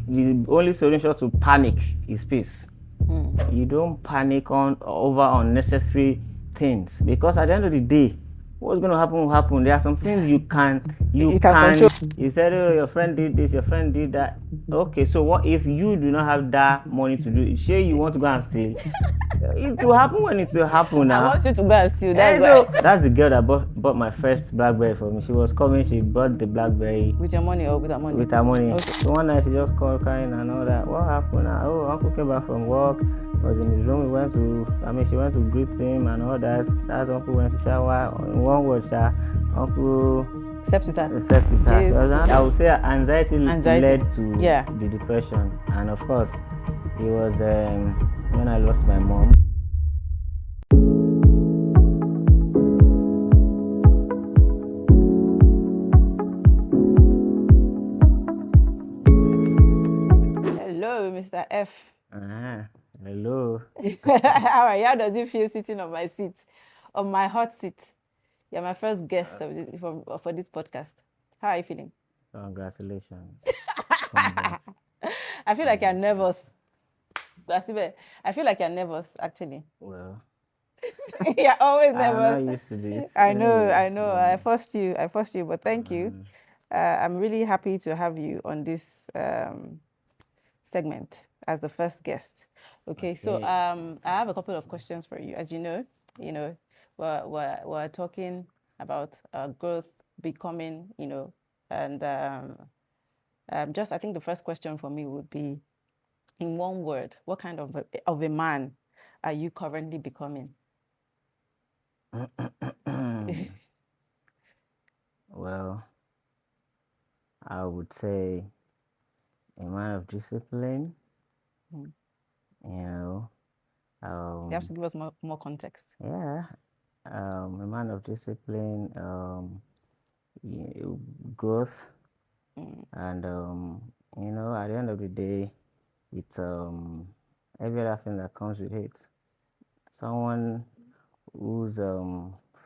the only solution to panic is peace. You don't panic over unnecessary things, because at the end of the day, what's going to happen will happen. There are some things you can control. You said, oh, your friend did this, your friend did that. Okay, so what if you do not have that money to do it? Sure, you want to go and steal? It will happen when it will happen now. I want you to go and steal. That's why. So that's the girl that bought my first BlackBerry for me. She was coming, she bought the BlackBerry With your money or with her money? with her money. Okay. So one night she just called crying and all that. What happened? Oh, uncle came back from work. He was in his room. She went to greet him and all that. That's uncle went to shower. In one word, uncle Slept with her. slept with her. I would say anxiety led to the depression. And of course, it was when I lost my mom. Hello, Mr. F. Hello. How are you? How does it feel sitting on my seat, on my hot seat? You're my first guest for this podcast. How are you feeling? Congratulations. I feel like you're nervous. I feel like you're nervous, actually. Well, you're always nervous. I'm not used to this. I know. I forced you, but thank you. I'm really happy to have you on this segment as the first guest. Okay. So I have a couple of questions for you. As you know, we're talking about growth, becoming, and just I think the first question for me would be, in one word, what kind of a man are you currently becoming? Well, I would say a man of discipline. You know, you have to give us more context. Yeah, a man of discipline, growth, and at the end of the day, it's every other thing that comes with it. Someone whose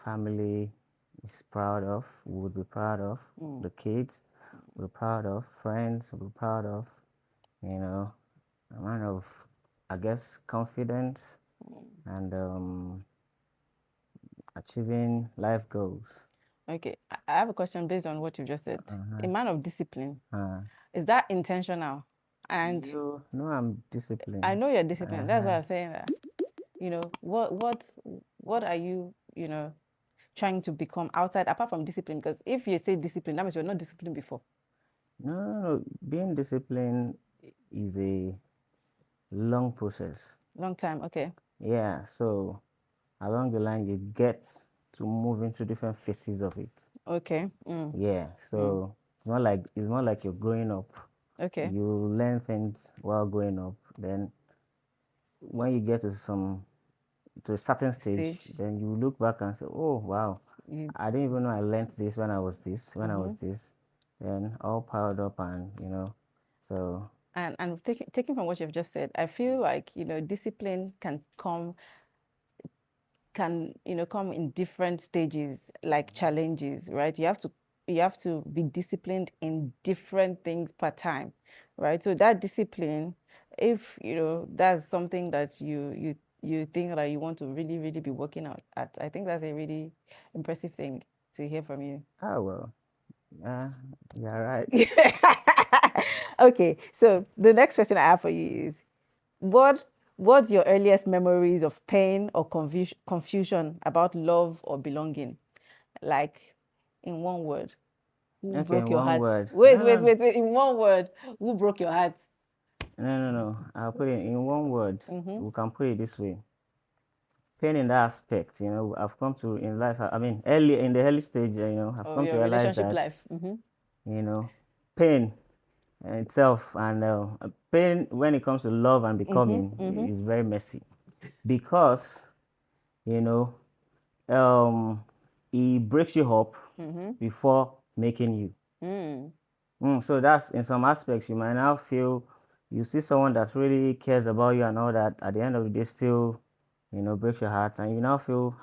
family is proud of, would be proud of, the kids would be proud of, friends would be proud of, a man of, I guess, confidence and achieving life goals. Okay, I have a question based on what you just said. A man of discipline, is that intentional? And you know, I'm disciplined. I know you're disciplined. That's why I'm saying that. What are you, trying to become outside, apart from discipline? Because if you say discipline, that means you're not disciplined before. No. Being disciplined is a long process. Long time, okay. Yeah, so along the line, you get to move into different phases of it. Okay. Yeah, so it's not like you're growing up. Okay. You learn things while growing up. Then when you get to a certain stage, then you look back and say, oh, wow, I didn't even know I learned this when I was this, I was this. Then all piled up and, so. And taking from what you've just said, I feel like, discipline can come in different stages, like challenges, right? You have to be disciplined in different things per time, right? So that discipline, if that's something that you think that you want to really, really be working out at, I think that's a really impressive thing to hear from you. Oh, well, yeah, right. Okay, so the next question I have for you is, what's your earliest memories of pain or confusion about love or belonging? Like, in one word, who broke your heart? Word. Wait. In one word, who broke your heart? No. I'll put it in one word. We can put it this way. Pain in that aspect, I've come to in life. I mean, in the early stage, I've come to realize that life. Pain itself and pain when it comes to love and becoming is very messy, because he breaks you up before making you. So that's, in some aspects, you might now feel you see someone that really cares about you and all that, at the end of the day still breaks your heart, and you now feel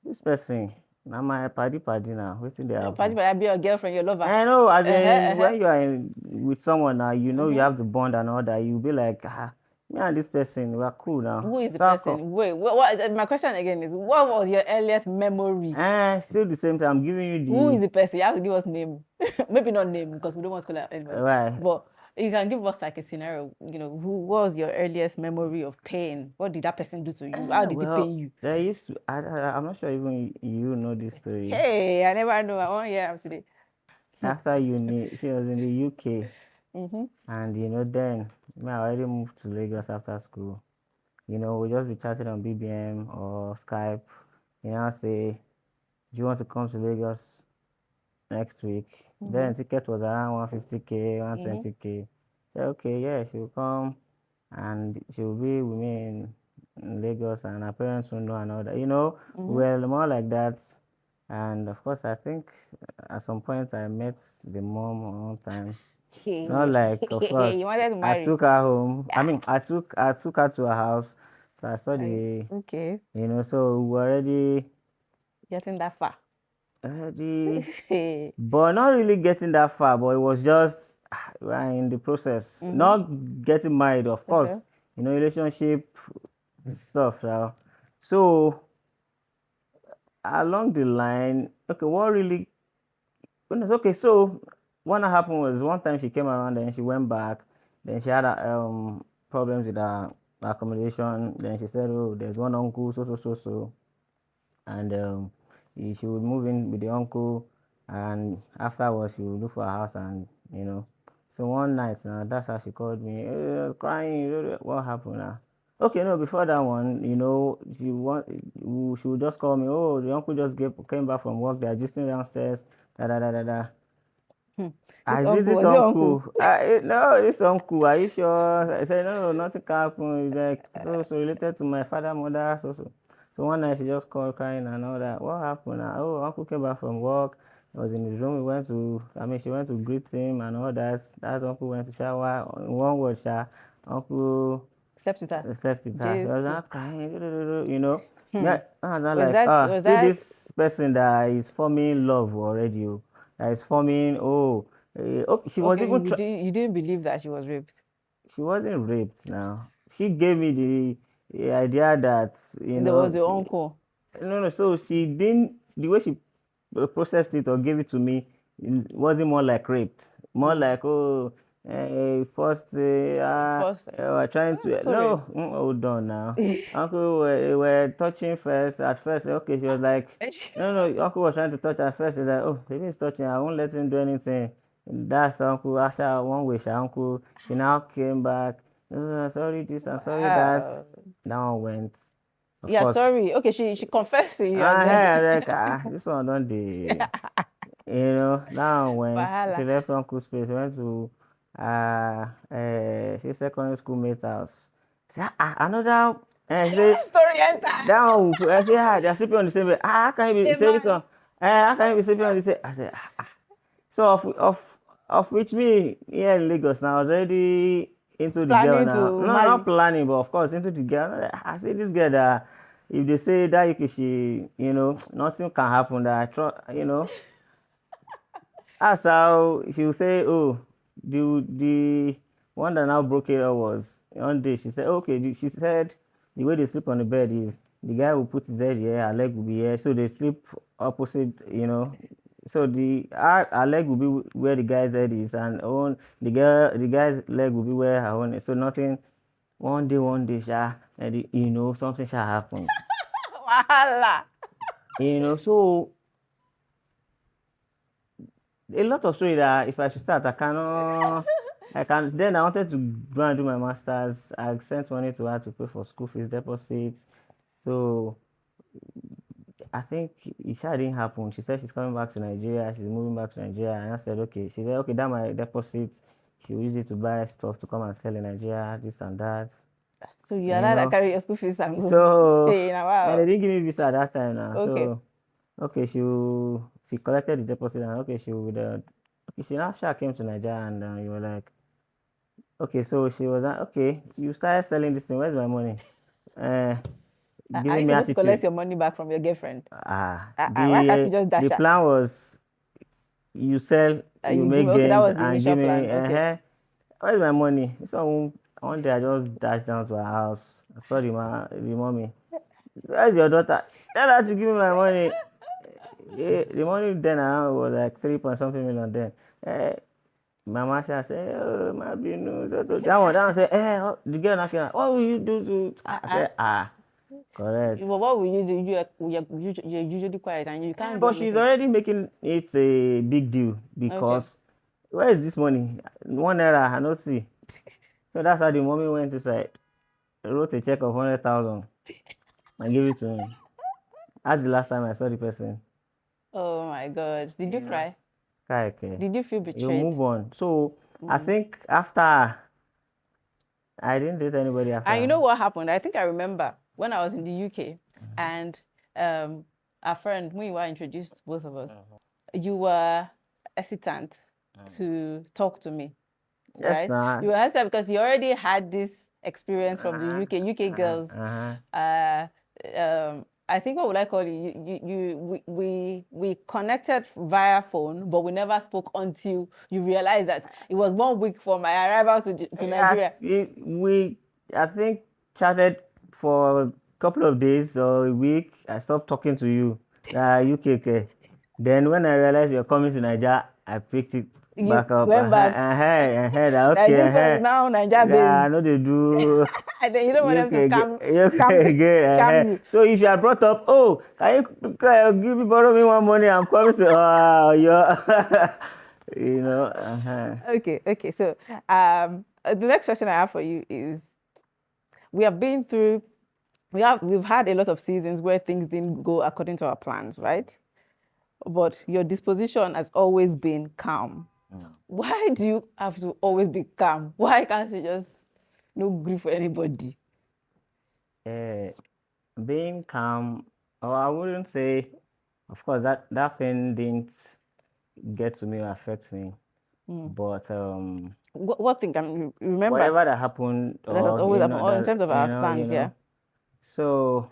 this person, Now my paddy now. Waiting they Party, happen. I be your girlfriend, your lover. I know, as in Uh-huh. when you are with someone now, you know you have the bond and all that. You'll be like, me and this person, we are cool now. Who is the So how come? person? Wait, my question again is, what was your earliest memory? Still the same thing. I'm giving you Who is the the person? You have to give us name. Maybe not name because we don't want to call out anybody. why. But you can give us like a scenario. Who was your earliest memory of pain? What did that person do to you? How did it Well, pain you? there used to. I'm not sure even you know this story. Hey, I never know. I want to hear today. After uni, she was in the UK, Mm-hmm. and then me, I already moved to Lagos after school. We just be chatting on BBM or Skype. I say, do you want to come to Lagos next week? Then ticket was around 150K, 120K. Say, okay, yeah, she will come and she will be with me in Lagos, and her parents will know and all that. Well, more like that. And of course, I think at some point I met the mom one time. Not like, of You course, wanted to I marry? took her home. I mean, I took her to her house. So I saw Okay. so we were Getting that far. already, but not really getting that far. But it was just we were in the process, not getting married, of Okay. course. Relationship stuff now. So along the line, okay, what really goodness, okay, so what happened was one time she came around, then she went back, then she had problems with her accommodation. Then she said, oh, there's one uncle, so, and she would move in with the uncle, and afterwards she would look for a house, and so one night now, that's how she called me, crying. What happened now? Okay, no, before that one, she would just call me, oh, the uncle just came back from work, they're just downstairs, da da da da da. This Is uncle this was your uncle? uncle? No, this uncle. Are you sure? I said, no, nothing can happen. He's like, so related to my father, mother, so. So one night she just called crying and all that. What happened? Oh, uncle came back from work. He was in his room. She went to greet him and all that. That uncle went to shower. In one word, uncle Slept with her. slept with her. He was Jesus. not crying. Yeah, I was not Was like, was see that this person that is forming love already. That is forming, okay, she was okay? even, You didn't believe that she was raped. she wasn't raped now. She gave me the idea that, There was your uncle. no, so she didn't, the way she processed it or gave it to me, it wasn't more like raped, more like, oh, first, First, we're trying to, sorry. no, hold on now. Uncle were touching first. At first, okay, she was like, no, no, uncle was trying to touch at first. She's like, oh, baby is touching, I won't let him do anything. That's uncle. Asha, one wish, uncle. She now came back. Oh, sorry, this and sorry that. Wow. That one went. Of Yeah, course, sorry. Okay, she confessed to you and then hey, like, this one don't the, now went, she Wahala. left Uncle Space, went to, she secondary school mate house. Say, another, she say, Another story enter. that one, I say, they're sleeping on the same bed. How can you be, The say this man. one, how can you be sleeping on the same, I said, so of which me here in Lagos now, I was already into the girl Planning now. to No, not marry. planning, but of course into the girl. I see this girl that if they say that she, nothing can happen. That I trust. That's how she will say, oh, the one that now broke it up was one day. She said, okay, she said the way they sleep on the bed is the guy will put his head here, her leg will be here, so they sleep opposite. So her leg will be where the guy's head is, and the guy's leg will be where her own is. So nothing. One day, and something shall happen. Wahala. So a lot of story that if I should start, I can. Then I wanted to go and do my masters. I sent money to her to pay for school fees, deposits. So I think it sure didn't happen. She said she's coming back to Nigeria. She's moving back to Nigeria, and I said okay. She said okay, that my deposit. She will use it to buy stuff to come and sell in Nigeria, this and that. So you You allowed her know. carry your school fees and go. So Hey, now and they wow. didn't give me visa at that time now. Okay. So okay, she collected the deposit, and okay, she would okay, she now came to Nigeria, and you were like, okay, so she was like, okay, you started selling this thing, where's my money? Are you giving me supposed to collect attitude. your money back from your girlfriend? Why can't you The just dash her? plan was you sell, you You give me, make okay, that gains, was the and initial give me. plan. Okay. Where's my money? So one day I just dashed down to her house. I saw the mommy. Where's your daughter? Tell her to give me my money. The money then around was like 3 point something million then. Eh, my master said, oh, my binu. That one said, oh, the girl knocking her. What will you do to? I said, correct. Well, what will you do? You're usually quiet and you can't do But she's anything. already making it a big deal Okay. because where is this money? 1 naira, I don't see. So that's how the mommy went inside, wrote a check of 100,000 and gave it to him. That's the last time I saw the person. Oh my God. Did you You know, cry? okay. Did you feel You betrayed? move on. So I think after I didn't date anybody after. And you know what happened? I think I remember when I was in the UK and our friend, when you were introduced, both of us, you were hesitant to talk to me, Yes, right? nah. You were hesitant because you already had this experience from the UK girls. I think, what would I call it? We connected via phone, but we never spoke until you realized that it was 1 week for my arrival to Nigeria. I think chatted for a couple of days or a week. I stopped talking to you. UKK. Then when I realized you're coming to Nigeria, I picked it You back up. went back. Okay. This one is now Nigeria based. Yeah, I know they do. And then you don't want them to scam you. So if you had brought up, oh, can you borrow me one money? I'm coming to you know. Okay. So the next question I have for you is: we have been through, we've had a lot of seasons where things didn't go according to our plans, right? But your disposition has always been calm. Why do you have to always be calm? Why can't you just no grief for anybody? Being calm, or I wouldn't say, of course, that thing didn't get to me or affect me. But what thing can you remember? Whatever that happened, That has always happened, in terms of our plans, yeah. So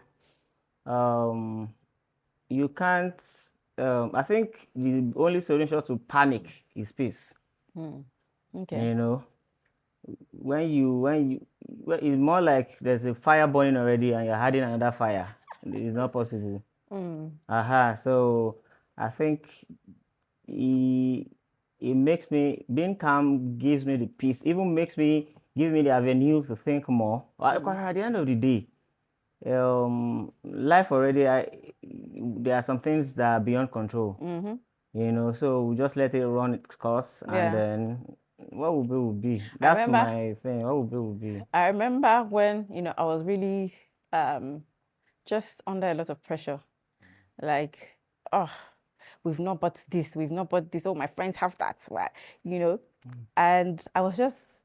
you can't. I think the only solution to panic is peace. Okay. You know, it's more like there's a fire burning already and you're hiding another fire. It's not possible. So I think it makes me, being calm gives me the peace, even give me the avenue to think more. Because at the end of the day, life already, there are some things that are beyond control. You know, so we just let it run its course, and then what will be. That's my thing. What will be. I remember when I was really just under a lot of pressure, like, oh, we've not bought this, oh, my friends have that, and I was just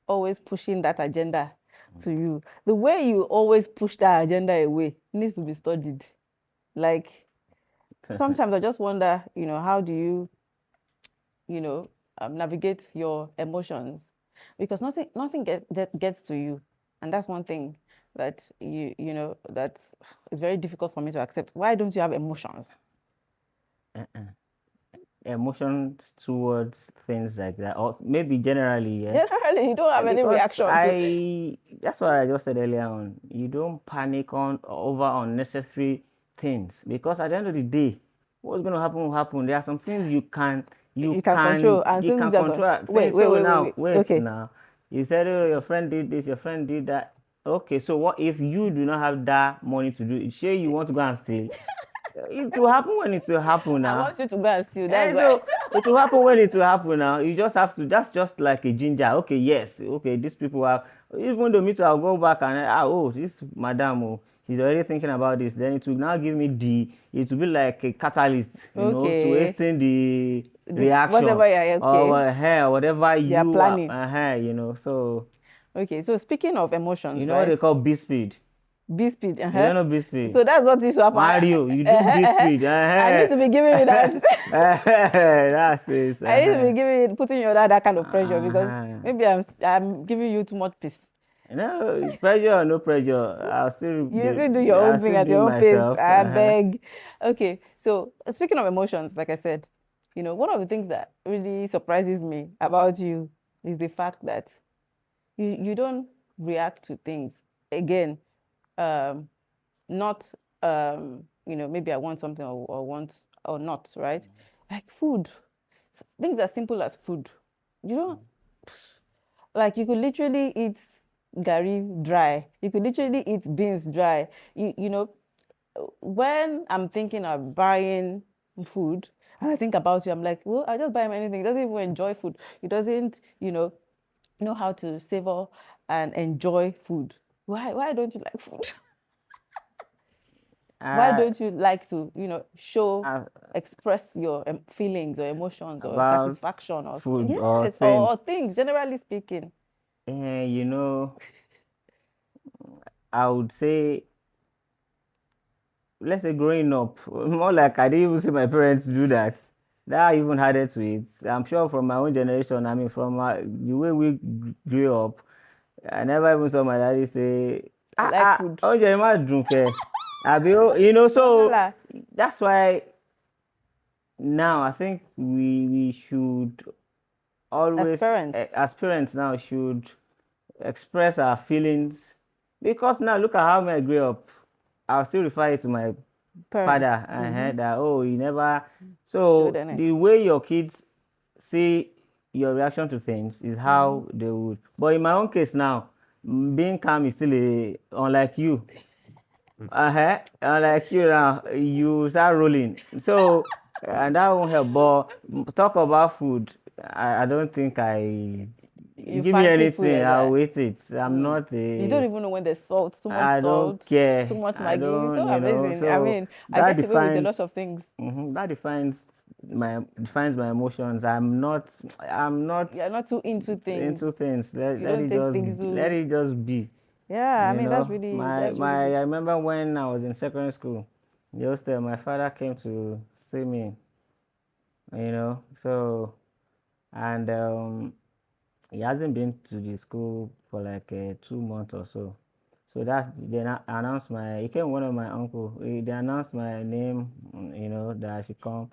always pushing that agenda to you. The way you always push that agenda away needs to be studied. Like, sometimes I just wonder, how do you, navigate your emotions? Because nothing gets to you, and that's one thing that that is very difficult for me to accept. Why don't you have emotions? Emotions towards things like that, or maybe generally, Generally, you don't have any reaction that's what I just said earlier on. You don't panic over unnecessary things, because at the end of the day, what's going to happen will happen. There are some things you can control, and you can control. Wait. Okay. Now, you said, oh, your friend did this, your friend did that. Okay, so what if you do not have that money to do it? Sure, you want to go and steal? It will happen when it will happen now. I want you to go and steal. That's why. So it will happen when it will happen now. You just have to, that's just like a ginger. Okay, yes. Okay, these people are, even though me too, I'll go back and, this madam, she's already thinking about this. Then it will now give me it will be like a catalyst, to hasten the reaction. Or whatever you are planning. So. Okay, so speaking of emotions, you know what they call B-speed? B-speed, You don't know B-speed? So that's what used to happen. Mario, you do B-speed. I need to be giving you that. That's it. I need to be putting you under that kind of pressure, because maybe I'm giving you too much peace. No pressure or no pressure, You still do your I'll own thing still at be your own pace. myself. I beg. Okay, so speaking of emotions, like I said, one of the things that really surprises me about you is the fact that you don't react to things. Again, um, not maybe I want something or want or not, right? Like food. Things as simple as food. You don't like you could literally eat gari dry. You could literally eat beans dry. When I'm thinking of buying food and I think about you, I'm like, well, I just buy him anything. He doesn't even enjoy food. He doesn't, know how to savor and enjoy food. Why don't you like food? Why Uh, don't you like to, show, uh, express your feelings or emotions or about satisfaction or food or yes, or things, things, generally speaking? you know, I would say, let's say growing up, more like I didn't even see my parents do that. That even harder to it. I'm sure from my own generation, I mean, from the way we grew up, I never even saw my daddy say, I like food. oh, Jeremiah drunk. So Wahala. that's why now I think we should As always, parents, as parents now, should express our feelings, because now look at how I grew up. I'll still refer it to my parents, father and heard that, oh, he never. showed So the energy. way your kids see your reaction to things is how they would. But in my own case now, being calm is still unlike you. Unlike you now, you start rolling. So and that won't help. But talk about food. I don't think I You give me fancy food anything. like I'll that. eat it. I'm not You don't a. even know when there's salt, too much I don't salt, too care. much I Maggi. It's don't, so amazing. I So mean, I that get away with a lot defines. of things. That defines my emotions. I'm not You're not too into things. into things. Let, You let don't it take just things let to. it just be. Yeah, I mean My that's really my good. I remember when I was in secondary school, the hostel, my father came to see me. So and he hasn't been to the school for like 2 months or so. So that's they announced he came one of my uncle. They announced my name, that I should come.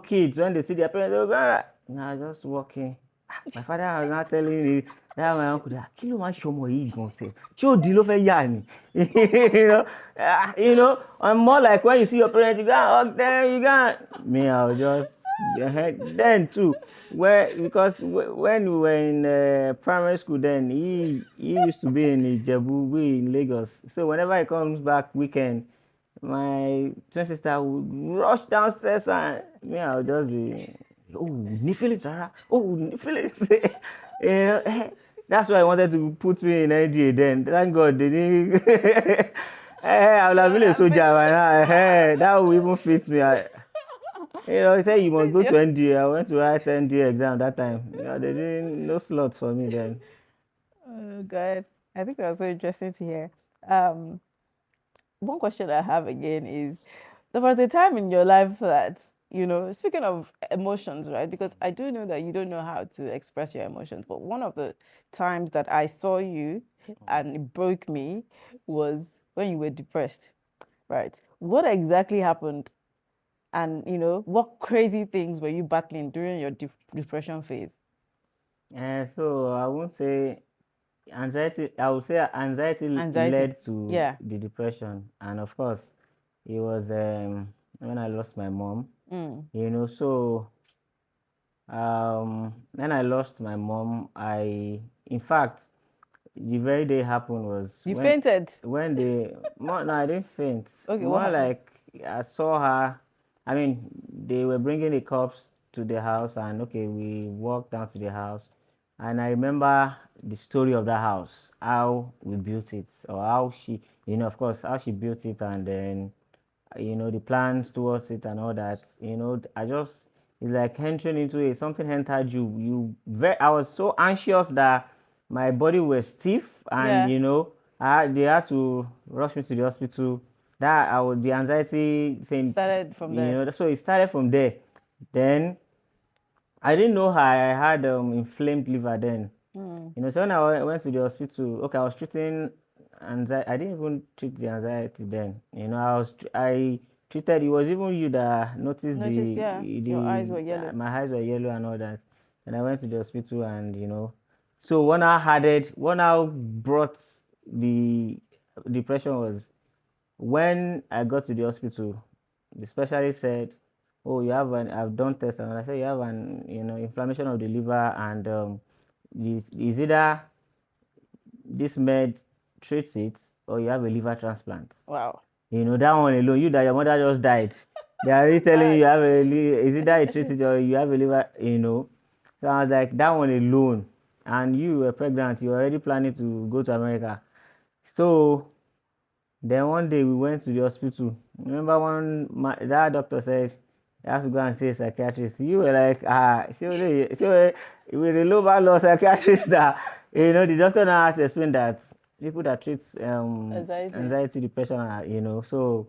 Kids when they see their parents, they go, "Ah." Now just walking. My father was not telling me that my uncle that kí ló máa ń ṣọmọ yìí gan sef. Ṣé òdì ló fẹ́ yà ni? I'm more like when you see your parents, you go hug them, you go. Me, I'll just then too. Because when we were in primary school, then he used to be in Ijebu, we in Lagos. So whenever he comes back weekend, my twin sister would rush downstairs and me, I'll just be, oh, Nifelis, Rara. Oh, Nifelis. That's why I wanted to put me in NDA then. Thank God they didn't. I would have been a soldier right now. That would even fit me. He said you must go to NDA. I went to write NDA exam that time. They didn't, no slots for me then. Oh God, I think that was so interesting to hear. Um, one question I have again is, there was a time in your life that, speaking of emotions, right? Because I do know that you don't know how to express your emotions, but one of the times that I saw you and it broke me was when you were depressed, right? What exactly happened? And, what crazy things were you battling during your depression phase? So I won't say anxiety. I would say anxiety Anxiety. led to Yeah. the depression, and of course, it was when I lost my mom. So when I lost my mom, in fact, the very day happened was You fainted. when they more no, I didn't faint. Okay, what More happened? like I saw her. I mean, they were bringing the cops to the house, and okay, we walked down to the house, and I remember the story of that house, how we built it, or how she, of course, how she built it, and then the plans towards it and all that. I just, it's like entering into it. Something entered you. I was so anxious that my body was stiff, and Yeah. they had to rush me to the hospital. That the anxiety thing, Started from there. So it started from there. Then I didn't know how I had inflamed liver then. So when I went to the hospital, okay, I was treating anxiety. I didn't even treat the anxiety then. I treated. It was even you that noticed Yeah, your eyes were yellow. my eyes were yellow and all that. And I went to the hospital, and so what now brought the depression was when I got to the hospital. The specialist said, "Oh, I've done tests, and I said you have an inflammation of the liver, and this is either this med treats it or you have a liver transplant." Wow. That one alone, you that your mother just died. They are really telling you have is either it treats it or you have a liver. So I was like, that one alone, and you were pregnant, you were already planning to go to America. So then one day we went to the hospital. Remember that doctor said you have to go and see a psychiatrist. You were like, so with a low psychiatrist that the doctor now has to explain that people that treat anxiety, depression, so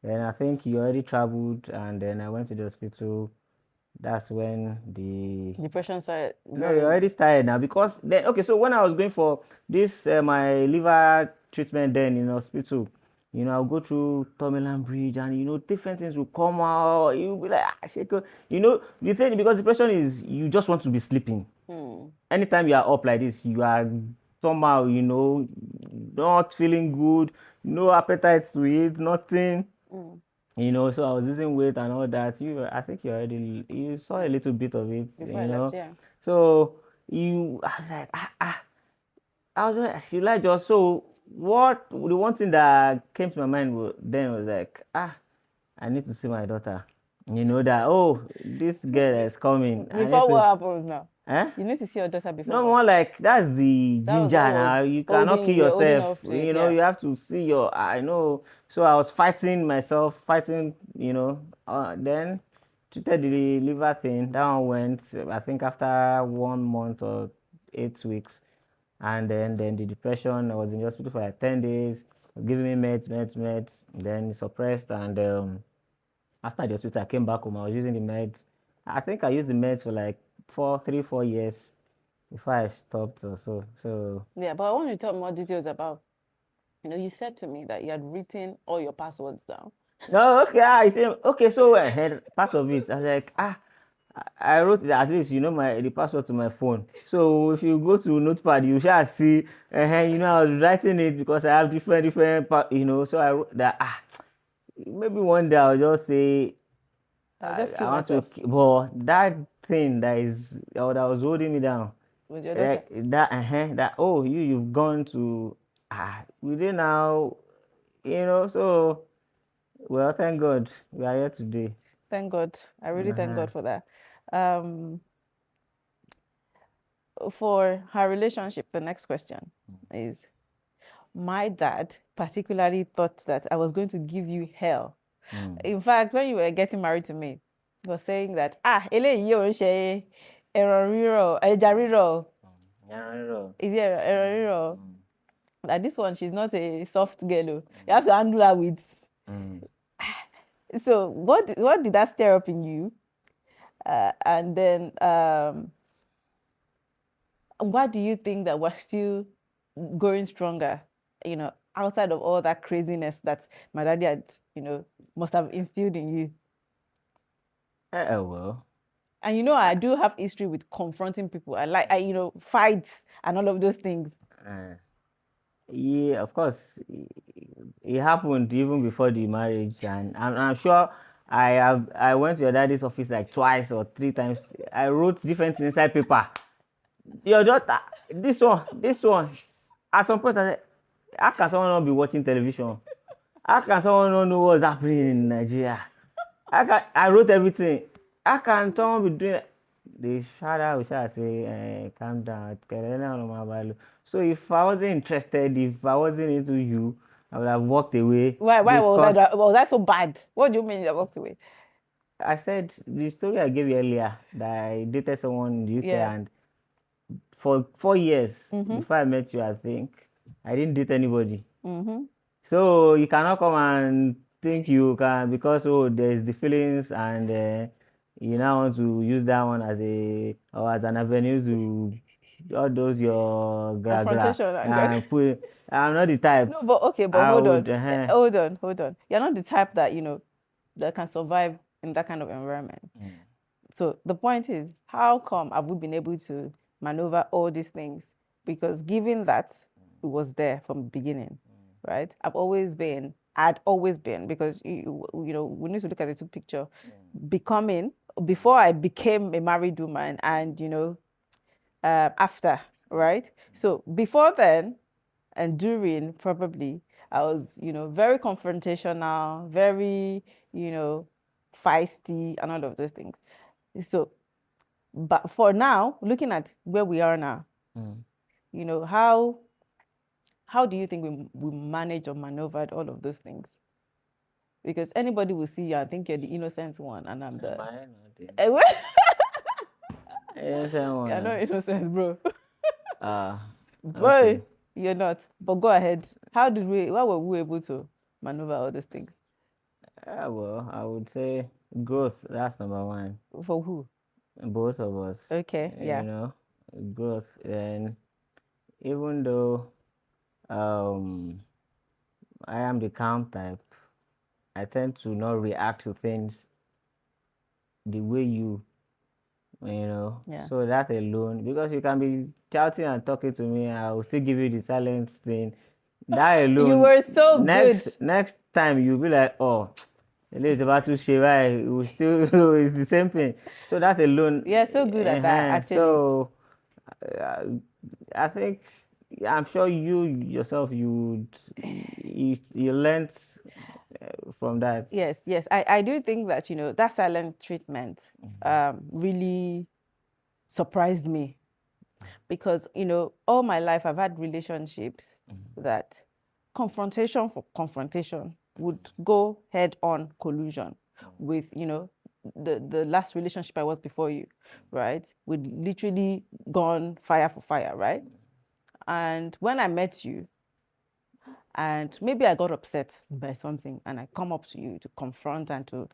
then I think you already traveled, and then I went to the hospital. That's when the depression started. No, you already started now, because then okay. So when I was going for this my liver treatment then in hospital, I'll go through Tomiland Bridge, and different things will come out. You'll be like, shake. The thing, because depression is you just want to be sleeping. Anytime you are up like this, you are somehow not feeling good, no appetite to eat, nothing. So I was losing weight and all that. I think you saw a little bit of it. Before I left, yeah. So I was like, I was like, should I just so what the one thing that came to my mind then was like, I need to see my daughter. That this girl is coming. Before what happens now? Eh? You need to see your daughter before. No more like that's the ginger now. You cannot kill yourself. You have to see your. I know. So I was fighting myself, then treated the liver thing. That one went. I think after 1 month or 8 weeks, and then the depression. I was in the hospital for like 10 days. Giving me meds. Then suppressed, and after the hospital, I came back home. I was using the meds. I think I used the meds for like 4 years before I stopped or so. So yeah, but I want you to tell me more details about. You said to me that you had written all your passwords down. No, okay. I said okay. So I had part of it. I was like, I wrote at least the password to my phone. So if you go to Notepad, you shall see. I was writing it because I have different. So I wrote that. Maybe one day I'll just say. I'll just kill myself. But that thing that was holding me down. With your daughter. You've gone to we did now, so well, thank God we are here today. Thank God. I really thank God for that. For her relationship, the next question is, my dad particularly thought that I was going to give you hell. In fact, when you were getting married to me, he was saying that eléyìí ò ń ṣe ẹran rírọ̀, ẹja rírọ̀. Is it ẹran rírọ̀? Like this one, she's not a soft girl. You have to handle her with. So what did that stir up in you? And then why do you think that we're still going stronger? Outside of all that craziness that my daddy had, must have instilled in you. Well. And I do have history with confronting people. I fights and all of those things. Yeah, of course, it happened even before the marriage, and I'm sure I went to your daddy's office like twice or 3 times. I wrote different things inside paper. Your daughter, this one. At some point, I said, how can someone not be watching television? How can someone not know what's happening in Nigeria? I wrote everything. How can someone be doing? The father will say, calm down. So if I wasn't interested, if I wasn't into you, I would have walked away. Why was that so bad? What do you mean you walked away? I said the story I gave you earlier, that I dated someone in the UK, and for 4 years before I met you, I think I didn't date anybody. So you cannot come and think you can, because there's the feelings, and you now want to use that one as an avenue to all those your Confrontation and God. and put. I'm not the type. No, but okay, but I hold would. on. Hold on. You're not the type that, that can survive in that kind of environment. So the point is, how come have we been able to maneuver all these things? Because given that it was there from the beginning, right? I'd always been, because we need to look at the two picture. Becoming, before I became a married woman, and after, right? So before then and during, probably I was, very confrontational, very, feisty, and all of those things. So, but for now, looking at where we are now, how do you think we manage or maneuvered all of those things? Because anybody will see you and think you're the innocent one, and I'm the innocent one. You're not innocent, bro. Boy, okay. you're not. But go ahead. How were we able to maneuver all these things? Well, I would say growth. That's number one. For who? Both of us. Okay, yeah. Growth. And even though I am the calm type, I tend to not react to things the way Yeah. So that alone, because you can be shouting and talking to me, I will still give you the silent thing. That alone. You were so good. Next time you'll be like, oh, it's about to shave. It will still it's the same thing. So that alone. Yeah, so good at that, actually. So I think I'm sure you yourself you learned from that. Yes. I do think that that silent treatment really surprised me, because all my life I've had relationships that confrontation for confrontation would go head on collusion with the last relationship I was before you, right? We'd literally gone fire for fire, right? And when I met you, and maybe I got upset by something, and I come up to you to confront and to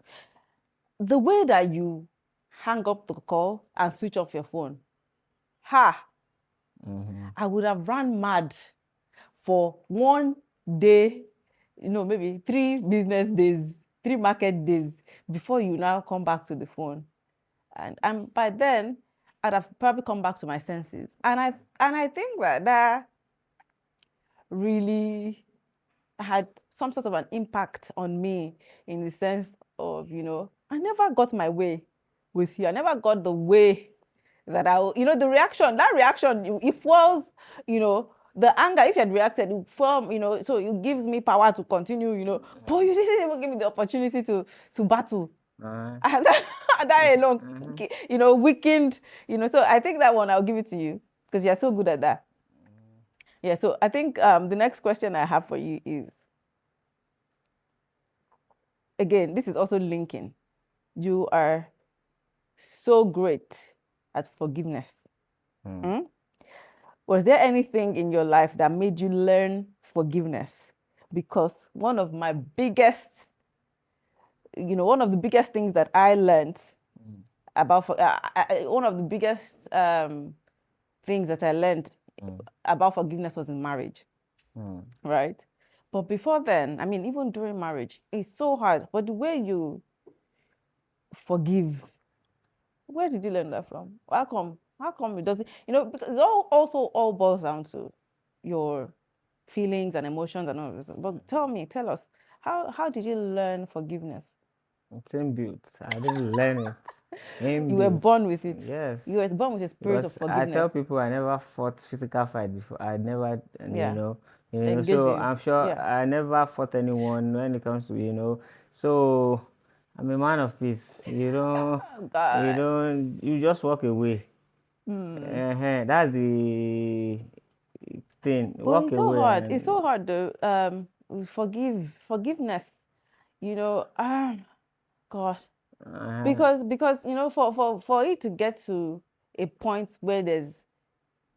the way that you hang up the call and switch off your phone, I would have run mad for one day, maybe 3 business days, 3 market days before you now come back to the phone. And by then, I'd have probably come back to my senses. And I think that really had some sort of an impact on me, in the sense of, I never got my way with you. I never got the way that the reaction, it fuels, the anger. If you had reacted, it form, so it gives me power to continue, but you didn't even give me the opportunity to battle. And that alone, weakened, so I think that one I'll give it to you, because you're so good at that. Yeah, so I think the next question I have for you is, again, this is also linking. You are so great at forgiveness. Was there anything in your life that made you learn forgiveness? Because one of the biggest things that I learned about, one of the biggest things that I learned about forgiveness was in marriage, right? But before then, even during marriage, it's so hard. But the way you forgive, where did you learn that from? How come it doesn't, because it all boils down to your feelings and emotions and all of this. But tell us, how did you learn forgiveness? It's inbuilt. I didn't learn it. You were born with it. Yes. You were born with a spirit of forgiveness. I tell people I never fought physical fight before. I never, Engage so in, I'm sure I never fought anyone when it comes to, so I'm a man of peace. You just walk away. That's the thing. But walk it's away. So hard. It's so hard though. Forgiveness. God. Because for it to get to a point where there's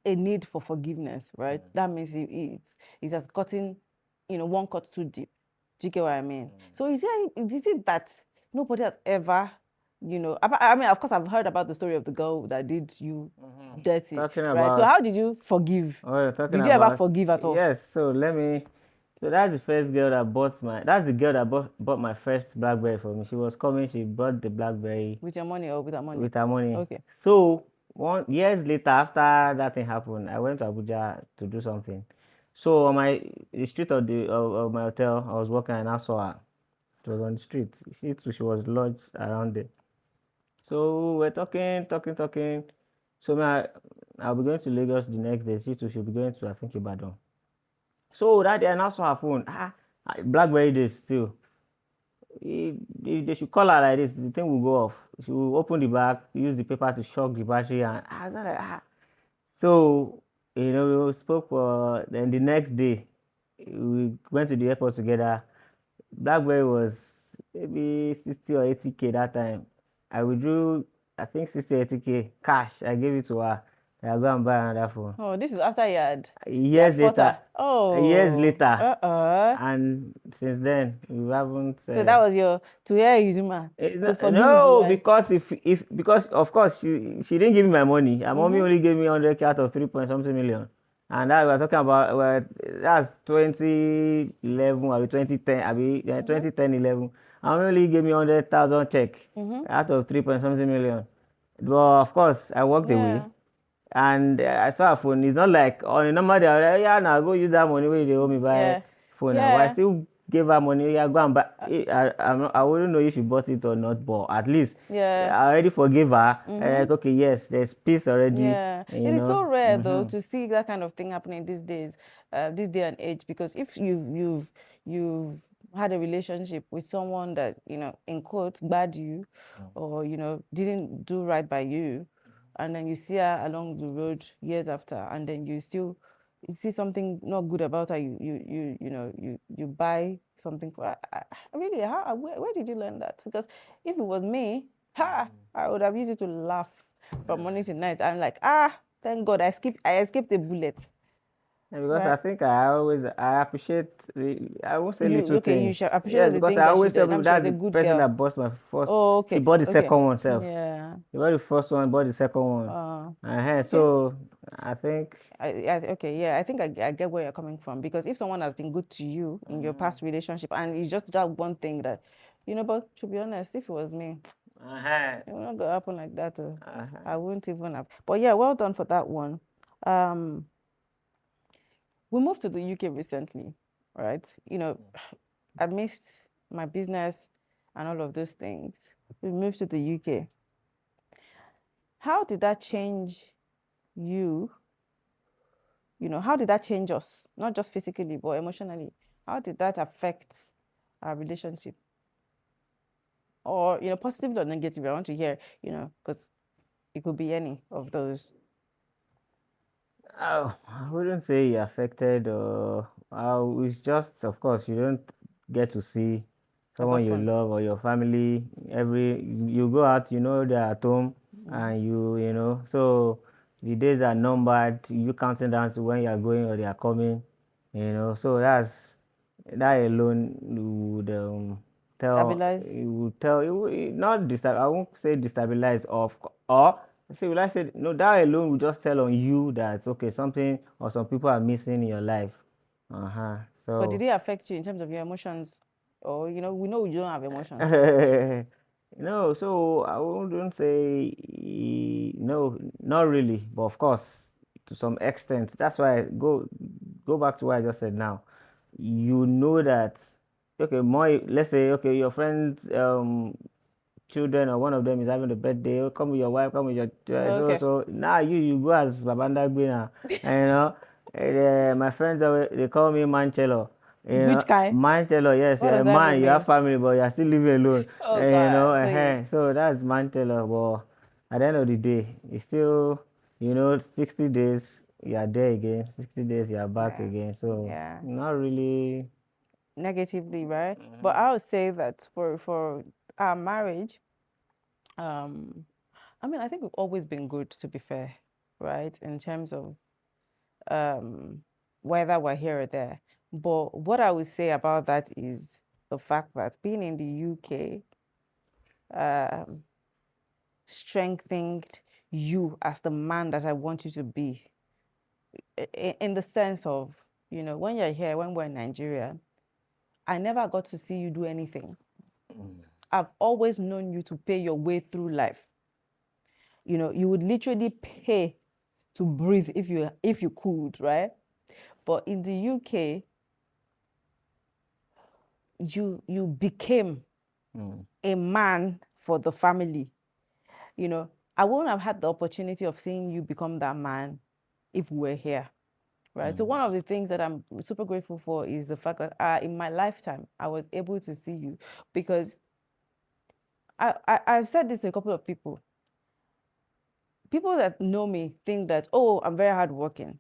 a need for forgiveness, right? That means it has gotten, one cut too deep. Do you get what I mean? So is it that nobody has ever you know, I mean, of course, I've heard about the story of the girl that did you dirty, Talking right? So about, how did you forgive? oh, you're talking Did you ever about, forgive at all? yes. So that's the first girl that that's the girl that bought my first BlackBerry for me. She was coming, she bought the BlackBerry With your money or with her money? with her money. Okay. So 1 years later, after that thing happened, I went to Abuja to do something. So on the street of my hotel, I was walking and I saw her. She was on the street. She was lodged around there. So we're talking. So I'll be going to Lagos the next day. She too, she'll be going to, I think, Ibadan. So that day I now saw her phone. BlackBerry days still. They should call her like this. The thing will go off. She will open the back, use the paper to shock the battery, and I was like, So we spoke for. Then the next day, we went to the airport together. BlackBerry was maybe 60 or 80K that time. I withdrew, I think 60 or 80K cash. I gave it to her. I go and buy another phone. Oh, this is after you had Years fought later. her. Oh. Years later. Uh-uh. And since then, we haven't. So that was your to hear Izuma to forgive. No, because if because of course she didn't give me my money. Her mommy only gave me 100K out of 3 point something million, and that we're talking about that's 2011 or 2010, I mean 2010 11. Her mommy only gave me 100,000 check out of 3 point something million. But of course, I walked away. And I saw her phone. It's not like on a normal day, like, yeah, now go use that money where they owe me buy phone. But I still gave her money. Yeah, go and buy. I wouldn't know if she bought it or not, but at least I already forgave her. Like, okay, yes, there's peace already. Yeah, it is so rare though to see that kind of thing happening these days, this day and age. Because if you've had a relationship with someone that in quote bad you, or didn't do right by you, and then you see her along the road years after, and then you see something not good about her, you buy something for her. Really, where did you learn that? Because if it was me, I would have used it to laugh from morning to night. I'm like, thank God I escaped a bullet. Because I think I appreciate I won't say little things. You should appreciate the because things I that always she tell did. people that's the person that bought my first. Oh, okay. She bought the second one self. Yeah. She bought the first one, bought the second one. So I think. Okay, yeah, I think I get where you're coming from, because if someone has been good to you in your past relationship and it's just that one thing that, but to be honest, if it was me, it would not gonna happen like that. I wouldn't even have. But yeah, well done for that one. We moved to the UK recently, right? I missed my business and all of those things. We moved to the UK. How did that change you? How did that change us? Not just physically, but emotionally. How did that affect our relationship? Or, positive or negative? I want to hear, because it could be any of those. I wouldn't say affected, or it's just, of course, you don't get to see someone you love or your family you go out, they're at home, and so the days are numbered. You counting down to when you are going or they are coming, so that alone would Stabilize. it would tell it would not disturb. I won't say destabilize, or see, will I say no? That alone will just tell on you that okay, something or some people are missing in your life. So. But did it affect you in terms of your emotions? Or we know you don't have emotions. So I wouldn't say no, not really, but of course, to some extent. That's why I go back to what I just said now. That okay, more, let's say okay, your friends children or one of them is having a birthday, come with your wife, come with your so now you go as Babandagbe now, my friends they call me Manchelo. Which kind? Manchelo, yes, man, you have family, but you are still living alone. God, so that's Manchelo. But at the end of the day, it's still 60 days you are there again, 60 days you are back again. So not really negatively, right? But I would say that for our marriage, I think we've always been good, to be fair, right? In terms of whether we're here or there. But what I would say about that is the fact that being in the UK, strengthened you as the man that I want you to be? In the sense of, when you're here, when we're in Nigeria, I never got to see you do anything. I've always known you to pay your way through life. You would literally pay to breathe if you could, right? But in the UK, you became a man for the family. I wouldn't have had the opportunity of seeing you become that man if we were here, right? So one of the things that I'm super grateful for is the fact that in my lifetime, I was able to see you, because I've said this to a couple of people. People that know me think that, oh, I'm very hardworking,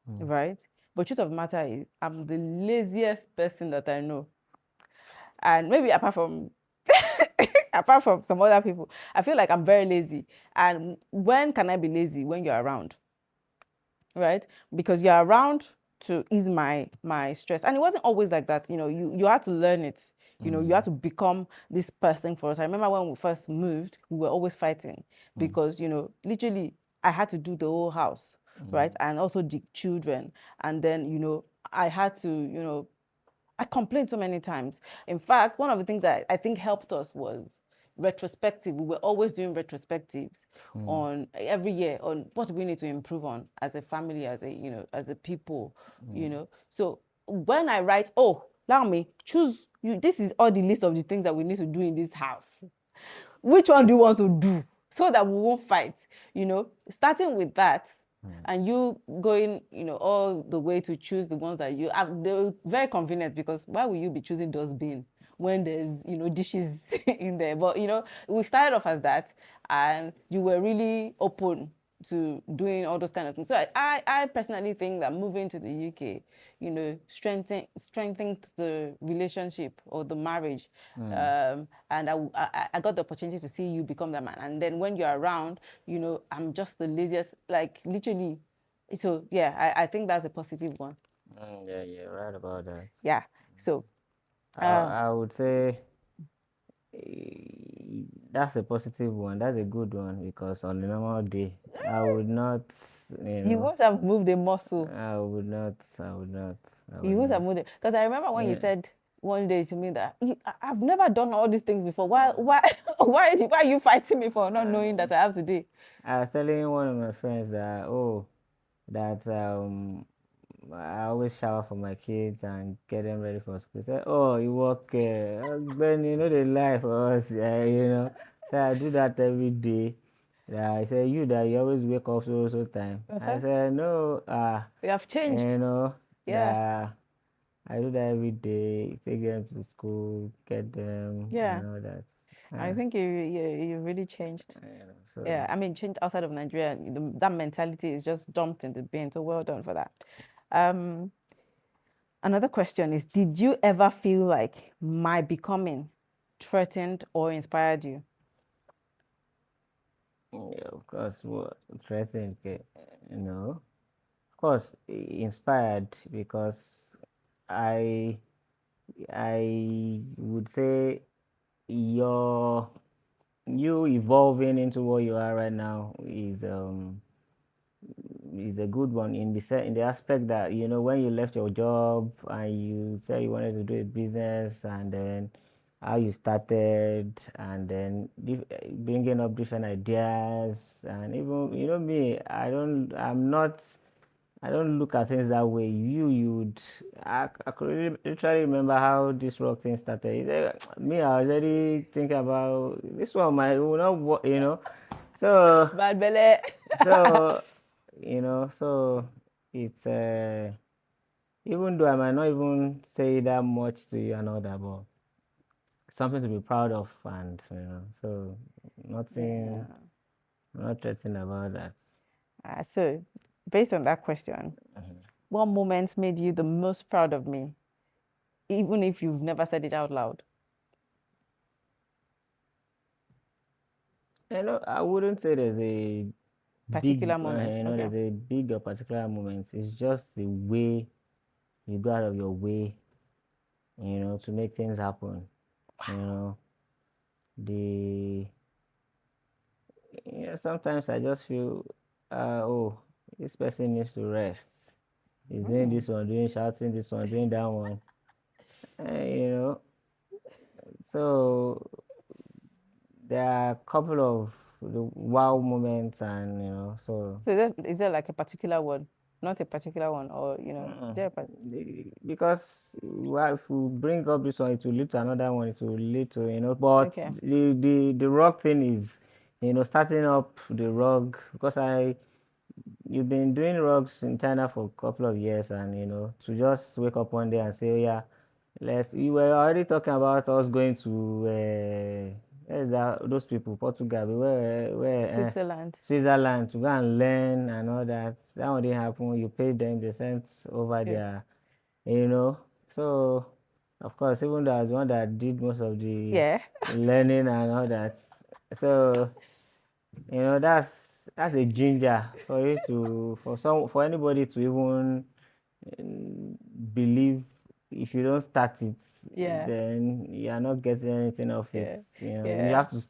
right? But truth of the matter is, I'm the laziest person that I know. And maybe apart from some other people, I feel like I'm very lazy. And when can I be lazy? When you're around, right? Because you're around to ease my stress. And it wasn't always like that. You had to learn it. You had to become this person for us. I remember when we first moved, we were always fighting because, literally I had to do the whole house, right? And also the children. And then, I had to, I complained so many times. In fact, one of the things that I think helped us was retrospective. We were always doing retrospectives on every year on what we need to improve on as a family, as a people, So when I write, oh, allow me, choose you. This is all the list of the things that we need to do in this house. Which one do you want to do so that we won't fight? Starting with that, and you going, all the way to choose the ones that you have. They're very convenient, because why will you be choosing dustbin when there's, dishes in there? But, we started off as that, and you were really open to doing all those kind of things. So I personally think that moving to the UK, strengthened the relationship or the marriage. And I got the opportunity to see you become that man. And then when you're around, I'm just the laziest, like literally. So yeah, I think that's a positive one. Yeah, you're right about that. Yeah. So I would say that's a positive one. That's a good one, because on a normal day, I would not, you won't have moved a muscle. I would not. You won't have moved it. Because I remember when you said one day to me that I've never done all these things before. Why are you fighting me for not knowing that I have today? I was telling one of my friends that that I always shower for my kids and get them ready for school. Say, oh, you work, Ben, they lie for us, So I do that every day. I say, you that you always wake up so time. I said, no, You have changed. Yeah. That I do that every day. Take them to school, get them, and all that. I think you really changed. So Yeah, I mean, changed outside of Nigeria. That mentality is just dumped in the bin. So well done for that. Another question is, did you ever feel like my becoming threatened or inspired you? yeah, of course, threatened, of course, inspired, because I I would say your you evolving into what you are right now is a good one, in the aspect that, when you left your job and you said you wanted to do a business, and then how you started, and then bringing up different ideas. And even, me, I don't look at things that way. I could literally remember how this rock thing started. Me, I was already thinking about this one might not work, So Bad belly. so so it's even though I might not even say that much to you and all that, but something to be proud of, and so nothing. I'm not threatening about that. So, based on that question, what moments made you the most proud of me, even if you've never said it out loud? I wouldn't say there's a Particular big, moment. Okay. there's a big or particular moment. It's just the way you go out of your way, to make things happen. The sometimes I just feel, oh, this person needs to rest. He's doing Mm. this one, doing shouting this one, doing that one. You know, so there are a couple of the wow moments, and so So is there like a particular one? Not a particular one, or is there a because well, if we bring up this one, it will lead to another one. It will lead to but okay. the rug thing is starting up the rug because I you've been doing rugs in China for a couple of years, and to just wake up one day and say, oh, yeah, let's. We were already talking about us going to where's that? Those people, Portugal, Switzerland. Switzerland to go and learn and all that. That one didn't happen. You paid them, they sent over Yeah. there, you know. So, of course, even though I was the one that did most of the Yeah. learning and all that, so that's a ginger for you to for anybody to even believe. If you don't start it, Yeah. then you are not getting anything of it. Yeah. You Yeah. have to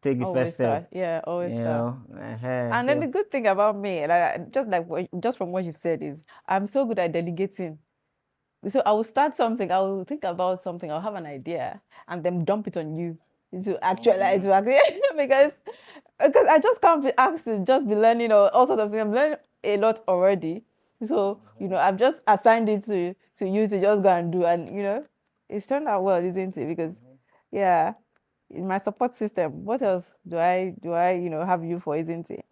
take the first Always start. step. Yeah. Always start. And then So the good thing about me, like just like just from what you've said, is I'm so good at delegating. So I will start something, I will think about something, I'll have an idea, and then dump it on you to actualize because I just can't be asked to just be learning all sorts of things. I'm learning a lot already. So, I've just assigned it to you to just go and do, and it's turned out well, isn't it? Because yeah, in my support system, what else do I have you for, isn't it?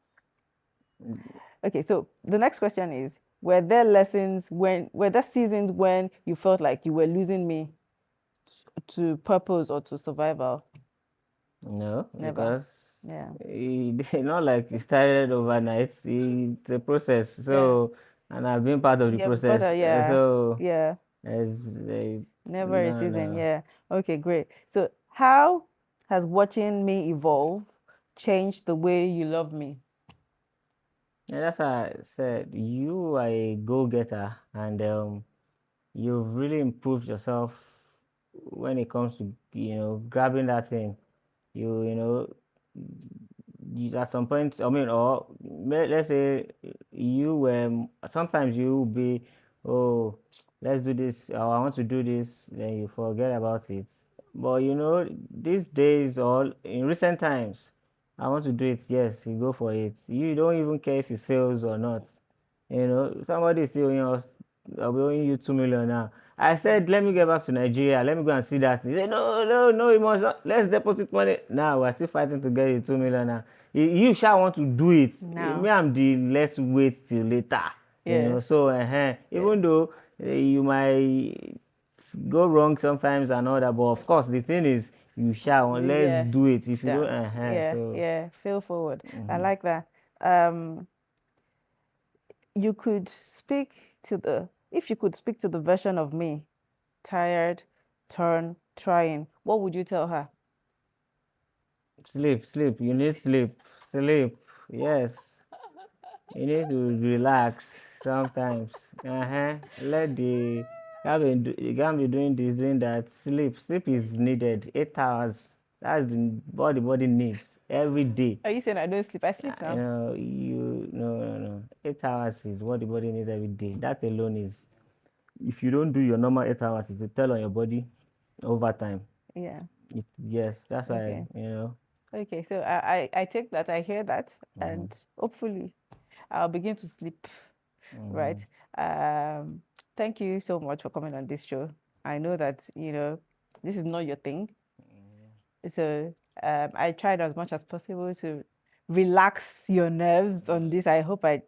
Okay, so the next question is, were there seasons when you felt like you were losing me to purpose or to survival? no, Never. because Yeah. it's not like it started overnight. It's a process. Yeah. So, and I've been part of the Yeah, but process. yeah. So Yeah. it's Never a no, season. no. Yeah. Okay, great. So how has watching me evolve changed the way you love me? Yeah, that's why I said you are a go-getter, and you've really improved yourself when it comes to grabbing that thing. You at some point, I mean, or let's say you were sometimes you will be, oh, let's do this, or I want to do this, then you forget about it. But these days or in recent times, I want to do it, yes, you go for it. You don't even care if it fails or not. Somebody is still I'll be owing you 2 million now. I said, let me get back to Nigeria. Let me go and see that. He said, no, no, no, you must not. Let's deposit money. Now we're still fighting to get you 2 million now. You shall want to do it. Me, Now. I'm the let's wait till later. Yes. So Yeah. even though you might go wrong sometimes and all that, but of course the thing is you shall let's Yeah. do it. If you don't, Yeah. Yeah. so Yeah. Feel forward. I like that. Um, you could speak to the if you could speak to the version of me, tired, torn, trying, what would you tell her? sleep. You need sleep. Yes. You need to relax sometimes. Let the you can't be doing this, doing that. Sleep is needed. 8 hours. That's what the body needs every day. Are you saying I don't sleep? I sleep now. You no. 8 hours is what the body needs every day. That alone is. If you don't do your normal 8 hours, it will tell on your body over time. Yeah. Yes, that's why Okay. Okay. So I take that. I hear that, and hopefully, I'll begin to sleep. Right. Um. Thank you so much for coming on this show. I know that this is not your thing, so I tried as much as possible to relax your nerves on this. I hope I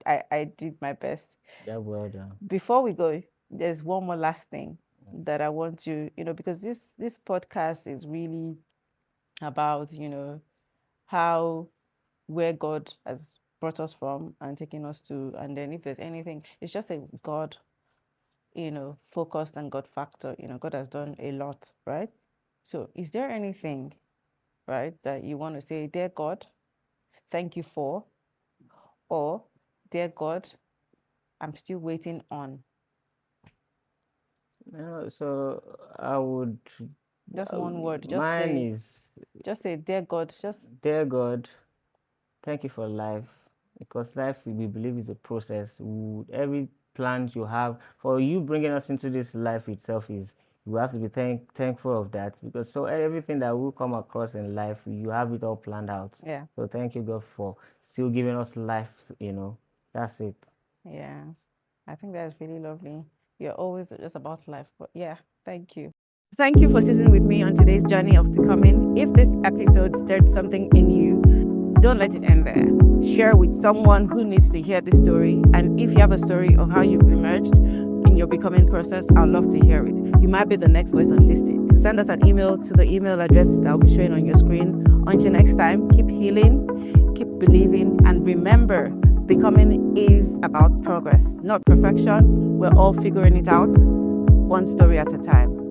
did my best. Yeah, well done. Before we go, there's one more last thing that I want because this podcast is really about, how where God has brought us from and taken us to, and then if there's anything, it's just a God, focused and God factor. God has done a lot, right? So is there anything, right, that you want to say, dear God, thank you for, or dear God, I'm still waiting on? So I would. Just one word. Just Mine say, is just say, dear God. Just dear God. thank you for life, because life we believe is a process. Every plan you have for you bringing us into this life itself is, you have to be thankful of that, because so everything that will come across in life, you have it all planned out. Yeah. So thank you, God, for still giving us life. That's it. Yeah. I think that's really lovely. You're always just about life, but yeah, thank you. Thank you for sitting with me on today's journey of becoming. If this episode stirred something in you, don't let it end there. Share with someone who needs to hear this story. And if you have a story of how you've emerged in your becoming process, I'd love to hear it. You might be the next voice on listed. To send us an email to the email address that will be showing on your screen. Until next time, keep healing, keep believing, and remember, becoming is about progress, not perfection. We're all figuring it out, one story at a time.